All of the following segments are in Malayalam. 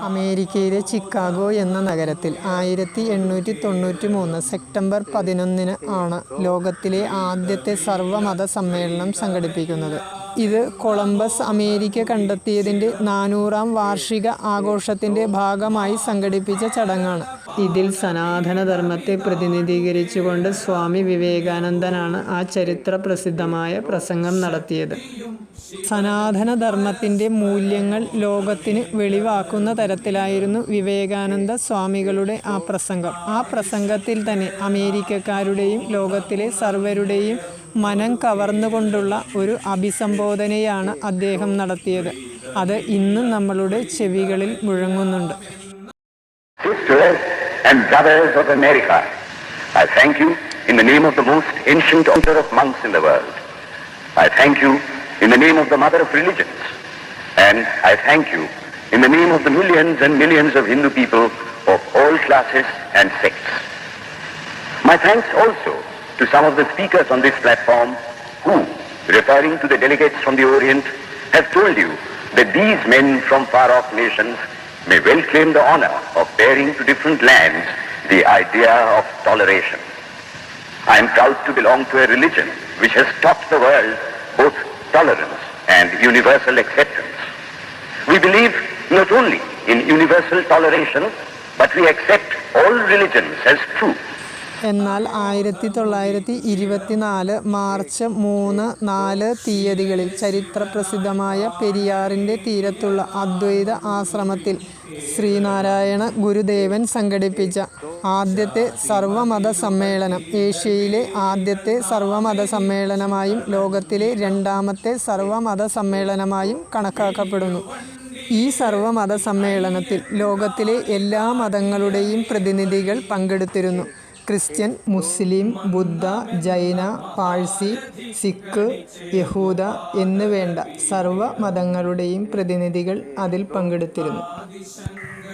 അമേരിക്കയിലെ ചിക്കാഗോ എന്ന നഗരത്തിൽ 1893 സെപ്റ്റംബർ 11 ആണ് ലോകത്തിലെ ആദ്യത്തെ സർവ്വമത സമ്മേളനം സംഘടിപ്പിക്കുന്നത്. ഇത് കൊളംബസ് അമേരിക്ക കണ്ടെത്തിയതിൻ്റെ 400-ാം വാർഷിക ആഘോഷത്തിൻ്റെ ഭാഗമായി സംഘടിപ്പിച്ച ചടങ്ങാണ്. ഇതിൽ സനാതനധർമ്മത്തെ പ്രതിനിധീകരിച്ചുകൊണ്ട് സ്വാമി വിവേകാനന്ദനാണ് ആ ചരിത്ര പ്രസിദ്ധമായ പ്രസംഗം നടത്തിയത്. സനാതനധർമ്മത്തിൻ്റെ മൂല്യങ്ങൾ ലോകത്തിന് വെളിവാക്കുന്ന തരത്തിലായിരുന്നു വിവേകാനന്ദ സ്വാമികളുടെ ആ പ്രസംഗം. ആ പ്രസംഗത്തിൽ തന്നെ അമേരിക്കക്കാരുടെയും ലോകത്തിലെ സർവരുടെയും മനം കവർന്നുകൊണ്ടുള്ള ഒരു അഭിസംബോധനയാണ് അദ്ദേഹം നടത്തിയത്. അത് ഇന്നും നമ്മളുടെ ചെവികളിൽ മുഴങ്ങുന്നുണ്ട്. Sisters and brothers of America, I thank you in the name of the most ancient order of monks in the world. I thank you in the name of the mother of religions. And I thank you in the name of the millions and millions of Hindu people of all classes and sects. My thanks also to some of the speakers on this platform who, referring to the delegates from the Orient, have told you that these men from far-off nations may well claim the honor of bearing to different lands the idea of toleration. I am proud to belong to a religion which has taught the world both tolerance and universal acceptance. We believe not only in universal toleration, but we accept all religions as true. എന്നാൽ 1924 മാർച്ച് 3-4 തീയതികളിൽ ചരിത്രപ്രസിദ്ധമായ പെരിയാറിൻ്റെ തീരത്തുള്ള അദ്വൈത ആശ്രമത്തിൽ ശ്രീനാരായണ ഗുരുദേവൻ സംഘടിപ്പിച്ച ആദ്യത്തെ സർവ്വമത സമ്മേളനം ഏഷ്യയിലെ ആദ്യത്തെ സർവ്വമത സമ്മേളനമായും ലോകത്തിലെ രണ്ടാമത്തെ സർവ്വമത സമ്മേളനമായും കണക്കാക്കപ്പെടുന്നു. ഈ സർവ്വമത സമ്മേളനത്തിൽ ലോകത്തിലെ എല്ലാ മതങ്ങളുടെയും പ്രതിനിധികൾ പങ്കെടുത്തിരുന്നു. ക്രിസ്ത്യൻ, മുസ്ലിം, ബുദ്ധ, ജൈന, പാഴ്സി, സിഖ്, യഹൂദ എന്നുവേണ്ട സർവ്വ മതങ്ങളുടെയും പ്രതിനിധികൾ അതിൽ പങ്കെടുത്തിരുന്നു.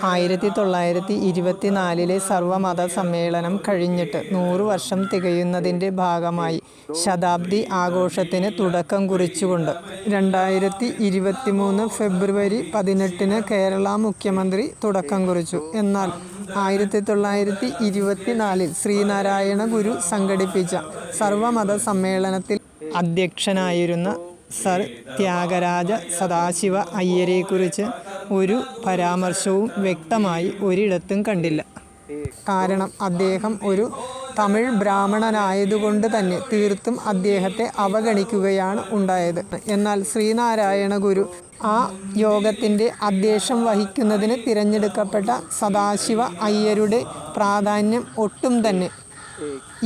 1924 സർവ്വമത സമ്മേളനം കഴിഞ്ഞിട്ട് 100 വർഷം തികയുന്നതിൻ്റെ ഭാഗമായി ശതാബ്ദി ആഘോഷത്തിന് തുടക്കം കുറിച്ചുകൊണ്ട് 2023 ഫെബ്രുവരി 18 കേരള മുഖ്യമന്ത്രി തുടക്കം കുറിച്ചു. എന്നാൽ 1924 ശ്രീനാരായണ ഗുരു സംഘടിപ്പിച്ച സർവ്വമത സമ്മേളനത്തിൽ അധ്യക്ഷനായിരുന്ന സർ ത്യാഗരാജ സദാശിവ അയ്യരെക്കുറിച്ച് ഒരു പരാമർശവും വ്യക്തമായി ഒരിടത്തും കണ്ടില്ല. കാരണം അദ്ദേഹം ഒരു തമിഴ് ബ്രാഹ്മണനായതുകൊണ്ട് തന്നെ തീർത്തും അദ്ദേഹത്തെ അവഗണിക്കുകയാണ് ഉണ്ടായത്. എന്നാൽ ശ്രീനാരായണ ഗുരു ആ യോഗത്തിൻ്റെ അധ്യക്ഷം വഹിക്കുന്നതിന് തിരഞ്ഞെടുക്കപ്പെട്ട സദാശിവ അയ്യരുടെ പ്രാധാന്യം ഒട്ടും തന്നെ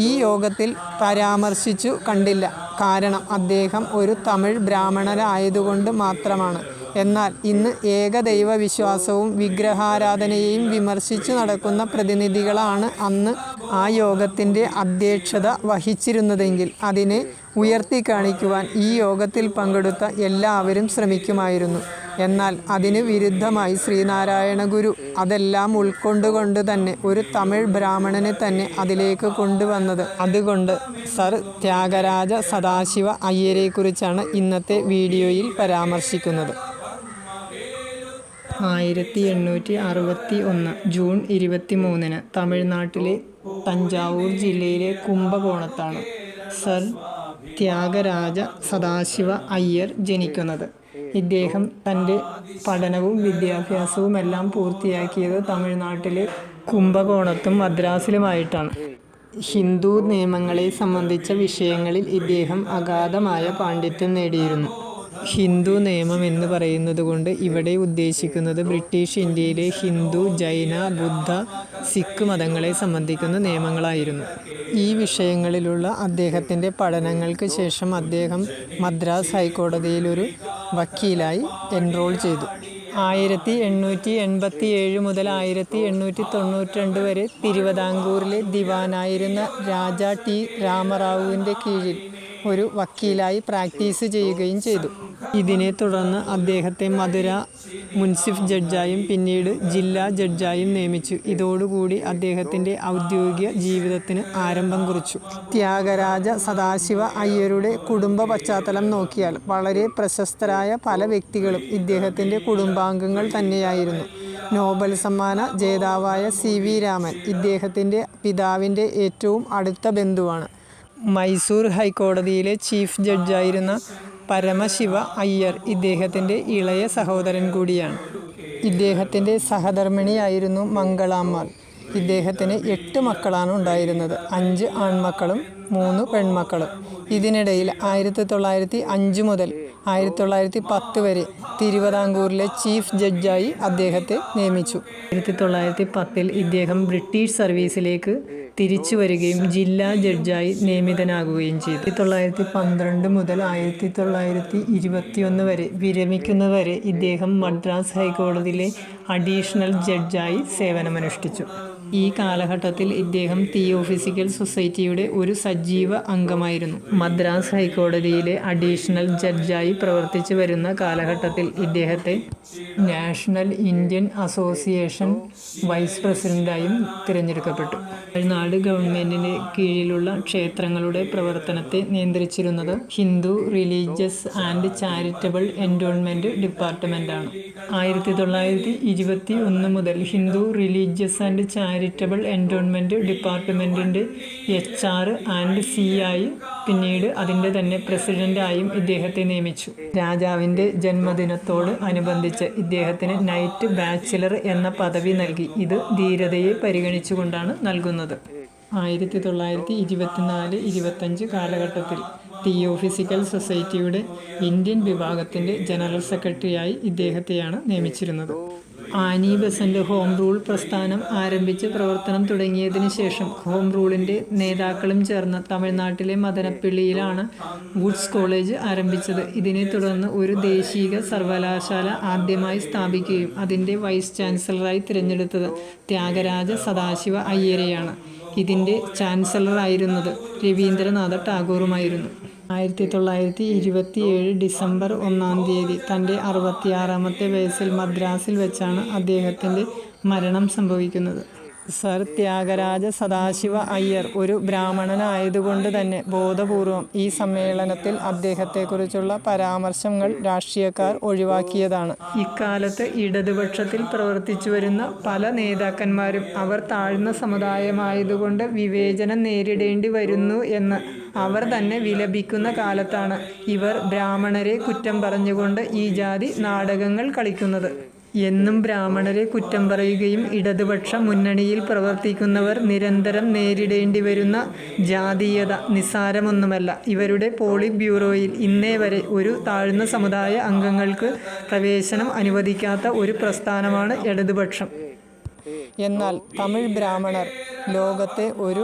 ഈ യോഗത്തിൽ പരാമർശിച്ചു കണ്ടില്ല. കാരണം അദ്ദേഹം ഒരു തമിഴ് ബ്രാഹ്മണനായതുകൊണ്ട് മാത്രമാണ്. എന്നാൽ ഇന്ന് ഏകദൈവ വിശ്വാസവും വിഗ്രഹാരാധനയെയും വിമർശിച്ചു നടക്കുന്ന പ്രതിനിധികളാണ് അന്ന് ആ യോഗത്തിൻ്റെ അധ്യക്ഷത വഹിച്ചിരുന്നതെങ്കിൽ അതിനെ ഉയർത്തിക്കാണിക്കുവാൻ ഈ യോഗത്തിൽ പങ്കെടുത്ത എല്ലാവരും ശ്രമിക്കുമായിരുന്നു. എന്നാൽ അതിന് വിരുദ്ധമായി ശ്രീനാരായണ ഗുരു അതെല്ലാം ഉൾക്കൊണ്ടുകൊണ്ട് തന്നെ ഒരു തമിഴ് ബ്രാഹ്മണനെ തന്നെ അതിലേക്ക് കൊണ്ടുവന്നത്. അതുകൊണ്ട് സർ ത്യാഗരാജ സദാശിവ അയ്യരെക്കുറിച്ചാണ് ഇന്നത്തെ വീഡിയോയിൽ പരാമർശിക്കുന്നത്. 1861 ജൂൺ 23 തമിഴ്നാട്ടിലെ തഞ്ചാവൂർ ജില്ലയിലെ കുംഭകോണത്താണ് സർ ത്യാഗരാജ സദാശിവ അയ്യർ ജനിക്കുന്നത്. ഇദ്ദേഹം തൻ്റെ പഠനവും വിദ്യാഭ്യാസവും എല്ലാം പൂർത്തിയാക്കിയത് തമിഴ്നാട്ടിലെ കുംഭകോണത്തും മദ്രാസിലുമായിട്ടാണ്. ഹിന്ദു നിയമങ്ങളെ സംബന്ധിച്ച വിഷയങ്ങളിൽ ഇദ്ദേഹം അഗാധമായ പാണ്ഡിത്യം നേടിയിരുന്നു. ഹിന്ദു നിയമം എന്ന് പറയുന്നത് കൊണ്ട് ഇവിടെ ഉദ്ദേശിക്കുന്നത് ബ്രിട്ടീഷ് ഇന്ത്യയിലെ ഹിന്ദു, ജൈന, ബുദ്ധ, സിഖ് മതങ്ങളെ സംബന്ധിക്കുന്ന നിയമങ്ങളായിരുന്നു. ഈ വിഷയങ്ങളിലുള്ള അദ്ദേഹത്തിൻ്റെ പഠനങ്ങൾക്ക് ശേഷം അദ്ദേഹം മദ്രാസ് ഹൈക്കോടതിയിലൊരു വക്കീലായി എൻറോൾ ചെയ്തു. 1887 മുതൽ 1892 വരെ തിരുവിതാംകൂറിലെ ദിവാനായിരുന്ന രാജ ടി രാമറാവുവിൻ്റെ കീഴിൽ ഒരു വക്കീലായി പ്രാക്ടീസ് ചെയ്യുകയും ചെയ്തു. ഇതിനെ തുടർന്ന് അദ്ദേഹത്തെ മധുര മുൻസിഫ് ജഡ്ജായും പിന്നീട് ജില്ലാ ജഡ്ജായും നിയമിച്ചു. ഇതോടുകൂടി അദ്ദേഹത്തിൻ്റെ ഔദ്യോഗിക ജീവിതത്തിന് ആരംഭം കുറിച്ചു. ത്യാഗരാജ സദാശിവ അയ്യരുടെ കുടുംബ പശ്ചാത്തലം നോക്കിയാൽ വളരെ പ്രശസ്തരായ പല വ്യക്തികളും ഇദ്ദേഹത്തിൻ്റെ കുടുംബാംഗങ്ങൾ തന്നെയായിരുന്നു. നോബൽ സമ്മാന ജേതാവായ CV രാമൻ ഇദ്ദേഹത്തിൻ്റെ പിതാവിൻ്റെ ഏറ്റവും അടുത്ത ബന്ധുവാണ്. മൈസൂർ ഹൈക്കോടതിയിലെ ചീഫ് ജഡ്ജായിരുന്ന പരമശിവ അയ്യർ ഇദ്ദേഹത്തിൻ്റെ ഇളയ സഹോദരൻ കൂടിയാണ്. ഇദ്ദേഹത്തിൻ്റെ സഹധർമ്മിണിയായിരുന്നു മംഗളാമ്മാൾ. ഇദ്ദേഹത്തിന് 8 മക്കളാണ് ഉണ്ടായിരുന്നത്, 5 ആൺമക്കളും 3 പെൺമക്കളും. ഇതിനിടയിൽ 1905 മുതൽ 1910 വരെ തിരുവിതാംകൂറിലെ ചീഫ് ജഡ്ജായി അദ്ദേഹത്തെ നിയമിച്ചു. 1910 ഇദ്ദേഹം ബ്രിട്ടീഷ് സർവീസിലേക്ക് തിരിച്ചു വരികയും ജില്ലാ ജഡ്ജായി നിയമിതനാകുകയും ചെയ്തു. 1912 മുതൽ 1921 വരെ വിരമിക്കുന്നവരെ ഇദ്ദേഹം മദ്രാസ് ഹൈക്കോടതിയിലെ അഡീഷണൽ ജഡ്ജായി സേവനമനുഷ്ഠിച്ചു. ഈ കാലഘട്ടത്തിൽ ഇദ്ദേഹം തിയോഫിസിക്കൽ സൊസൈറ്റിയുടെ ഒരു സജീവ അംഗമായിരുന്നു. മദ്രാസ് ഹൈക്കോടതിയിലെ അഡീഷണൽ ജഡ്ജായി പ്രവർത്തിച്ചു വരുന്ന കാലഘട്ടത്തിൽ ഇദ്ദേഹത്തെ നാഷണൽ ഇന്ത്യൻ അസോസിയേഷൻ വൈസ് പ്രസിഡന്റായും തിരഞ്ഞെടുക്കപ്പെട്ടു. തമിഴ്നാട് ഗവൺമെൻറ്റിൻ്റെ കീഴിലുള്ള ക്ഷേത്രങ്ങളുടെ പ്രവർത്തനത്തെ നിയന്ത്രിച്ചിരുന്നത് Hindu religious and charitable endowment ഡിപ്പാർട്ട്മെൻറ്റാണ്. 1921 മുതൽ Hindu religious and charitable endowment ഡിപ്പാർട്ട്മെൻറ്റിൻ്റെ HR ആൻഡ് C ആയി പിന്നീട് അതിൻ്റെ തന്നെ പ്രസിഡൻ്റായും ഇദ്ദേഹത്തെ നിയമിച്ചു. രാജാവിൻ്റെ ജന്മദിനത്തോട് അനുബന്ധിച്ച് ഇദ്ദേഹത്തിന് നൈറ്റ് ബാച്ചിലർ എന്ന പദവി നൽകി. ഇത് ധീരതയെ പരിഗണിച്ചുകൊണ്ടാണ് നൽകുന്നത്. 1924-25 കാലഘട്ടത്തിൽ തിയോഫിസിക്കൽ സൊസൈറ്റിയുടെ ഇന്ത്യൻ വിഭാഗത്തിൻ്റെ ജനറൽ സെക്രട്ടറിയായി ഇദ്ദേഹത്തെയാണ് നിയമിച്ചിരുന്നത്. ആനി ബസന്റ് ഹോം റൂൾ പ്രസ്ഥാനം ആരംഭിച്ച് പ്രവർത്തനം തുടങ്ങിയതിന് ശേഷം ഹോം റൂളിൻ്റെ നേതാക്കളും ചേർന്ന് തമിഴ്നാട്ടിലെ മദനപ്പള്ളിയിലാണ് വുഡ്സ് കോളേജ് ആരംഭിച്ചത്. ഇതിനെ തുടർന്ന് ഒരു ദേശീയ സർവകലാശാല ആദ്യമായി സ്ഥാപിക്കുകയും അതിൻ്റെ വൈസ് ചാൻസലറായി തിരഞ്ഞെടുത്തത് ത്യാഗരാജ സദാശിവ അയ്യരെയാണ്. ഇതിൻ്റെ ചാൻസലറായിരുന്നത് രവീന്ദ്രനാഥ ടാഗോറുമായിരുന്നു. 1927 ഡിസംബർ 1 തൻ്റെ 66-ാമത്തെ വയസ്സിൽ മദ്രാസിൽ വെച്ചാണ് അദ്ദേഹത്തിൻ്റെ മരണം സംഭവിക്കുന്നത്. സർ ത്യാഗരാജ സദാശിവ അയ്യർ ഒരു ബ്രാഹ്മണനായതുകൊണ്ട് തന്നെ ബോധപൂർവം ഈ സമ്മേളനത്തിൽ അദ്ദേഹത്തെക്കുറിച്ചുള്ള പരാമർശങ്ങൾ രാഷ്ട്രീയക്കാർ ഒഴിവാക്കിയതാണ്. ഇക്കാലത്ത് ഇടതുപക്ഷത്തിൽ പ്രവർത്തിച്ചു വരുന്ന പല നേതാക്കന്മാരും അവർ താഴ്ന്ന സമുദായമായതുകൊണ്ട് വിവേചനം നേരിടേണ്ടി വരുന്നു എന്ന് അവർ തന്നെ വിലപിക്കുന്ന കാലത്താണ് ഇവർ ബ്രാഹ്മണരെ കുറ്റം പറഞ്ഞുകൊണ്ട് ഈ ജാതി നാടകങ്ങൾ കളിക്കുന്നത്. എന്നും ബ്രാഹ്മണരെ കുറ്റം പറയുകയും ഇടതുപക്ഷ മുന്നണിയിൽ പ്രവർത്തിക്കുന്നവർ നിരന്തരം നേരിടേണ്ടി വരുന്ന ജാതീയത നിസ്സാരമൊന്നുമല്ല. ഇവരുടെ പോളിറ്റ് ബ്യൂറോയിൽ ഇന്നേ വരെ ഒരു താഴ്ന്ന സമുദായ അംഗങ്ങൾക്ക് പ്രവേശനം അനുവദിക്കാത്ത ഒരു പ്രസ്ഥാനമാണ് ഇടതുപക്ഷം. എന്നാൽ തമിഴ് ബ്രാഹ്മണർ ലോകത്തെ ഒരു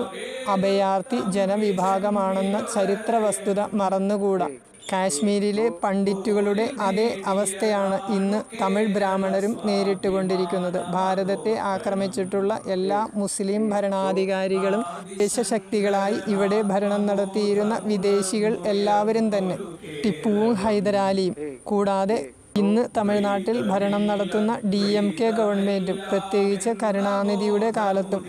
അഭയാർത്ഥി ജനവിഭാഗമാണെന്ന ചരിത്ര വസ്തുത മറന്നുകൂടാ. കാശ്മീരിലെ പണ്ഡിറ്റുകളുടെ അതേ അവസ്ഥയാണ് ഇന്ന് തമിഴ് ബ്രാഹ്മണരും നേരിട്ടുകൊണ്ടിരിക്കുന്നത്. ഭാരതത്തെ ആക്രമിച്ചിട്ടുള്ള എല്ലാ മുസ്ലിം ഭരണാധികാരികളും ദേശശക്തികളായി ഇവിടെ ഭരണം നടത്തിയിരുന്ന വിദേശികൾ എല്ലാവരും തന്നെ ടിപ്പുവും ഹൈദരാലിയും കൂടാതെ ഇന്ന് തമിഴ്നാട്ടിൽ ഭരണം നടത്തുന്ന DMK ഗവൺമെൻറ്റും പ്രത്യേകിച്ച് കരുണാനിധിയുടെ കാലത്തും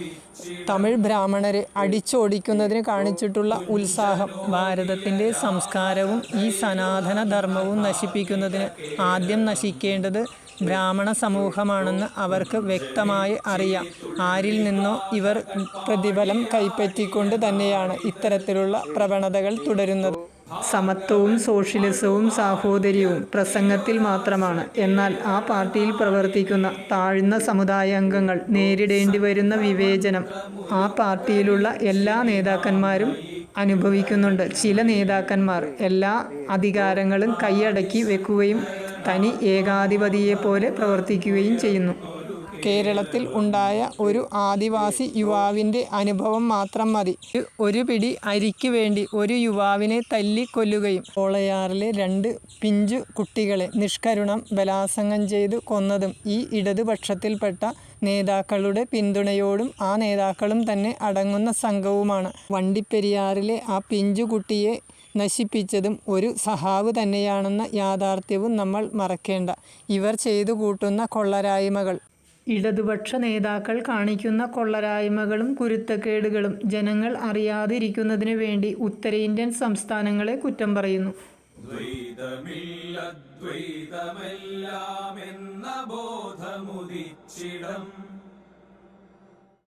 തമിഴ് ബ്രാഹ്മണരെ അടിച്ചോടിക്കുന്നതിന് കാണിച്ചിട്ടുള്ള ഉത്സാഹം ഭാരതത്തിൻ്റെ സംസ്കാരവും ഈ സനാതന ധർമ്മവും നശിപ്പിക്കുന്നതിന് ആദ്യം നശിക്കേണ്ടത് ബ്രാഹ്മണ സമൂഹമാണെന്ന് അവർക്ക് വ്യക്തമായി അറിയാം. ആരിൽ നിന്നോ ഇവർ പ്രതിഫലം കൈപ്പറ്റിക്കൊണ്ട് തന്നെയാണ് ഇത്തരത്തിലുള്ള പ്രവണതകൾ തുടരുന്നത്. സമത്വവും സോഷ്യലിസവും സാഹോദര്യവും പ്രസംഗത്തിൽ മാത്രമാണ്. എന്നാൽ ആ പാർട്ടിയിൽ പ്രവർത്തിക്കുന്ന താഴ്ന്ന സമുദായ അംഗങ്ങൾ നേരിടേണ്ടി വരുന്ന വിവേചനം ആ പാർട്ടിയിലുള്ള എല്ലാ നേതാക്കന്മാരും അനുഭവിക്കുന്നുണ്ട്. ചില നേതാക്കന്മാർ എല്ലാ അധികാരങ്ങളും കൈയടക്കി വെക്കുകയും തനി ഏകാധിപതിയെപ്പോലെ പ്രവർത്തിക്കുകയും ചെയ്യുന്നു. കേരളത്തിൽ ഉണ്ടായ ഒരു ആദിവാസി യുവാവിൻ്റെ അനുഭവം മാത്രം മതി. ഒരു പിടി അരിക്ക് വേണ്ടി ഒരു യുവാവിനെ തല്ലിക്കൊല്ലുകയും കോളയാറിലെ 2 പിഞ്ചു കുട്ടികളെ നിഷ്കരുണം ബലാത്സംഗം ചെയ്ത് കൊന്നതും ഈ ഇടതുപക്ഷത്തിൽപ്പെട്ട നേതാക്കളുടെ പിന്തുണയോടും ആ നേതാക്കളും തന്നെ അടങ്ങുന്ന സംഘവുമാണ്. വണ്ടിപ്പെരിയാറിലെ ആ പിഞ്ചു കുട്ടിയെ നശിപ്പിച്ചതും ഒരു സഹാവ് തന്നെയാണെന്ന യാഥാർത്ഥ്യവും നമ്മൾ മറക്കേണ്ട. ഇവർ ചെയ്തു കൂട്ടുന്ന കൊള്ളരായ്മകൾ, ഇടതുപക്ഷ നേതാക്കൾ കാണിക്കുന്ന കൊള്ളരായ്മകളും കുരുത്തക്കേടുകളും ജനങ്ങൾ അറിയാതിരിക്കുന്നതിനു വേണ്ടി ഉത്തരേന്ത്യൻ സംസ്ഥാനങ്ങളെ കുറ്റം പറയുന്നു. ദ്വൈതമില്ലദ്വൈതമെല്ലാം എന്ന ബോധമുദിച്ചിടം